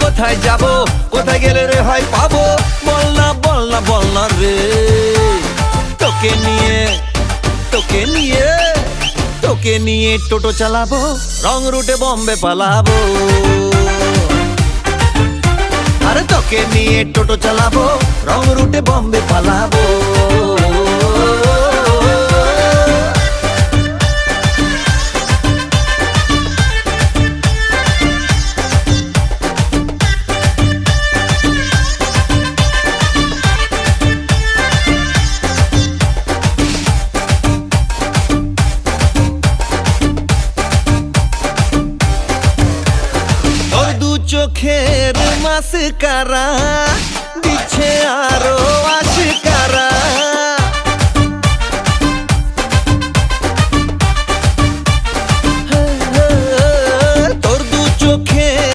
কোথায় যাব, কোথায় গেলে রে হয় পাবো, বল না বল না বল না রে। তোকে নিয়ে তোকে নিয়ে তোকে নিয়ে টোটো চালাবো, রং রুটে বম্বে পালাবো। আরে তোকে নিয়ে টোটো চালাবো, রং রুটে বম্বে পালাবো। চোখের মাসকারা দিচ্ছে আরো আশকারা।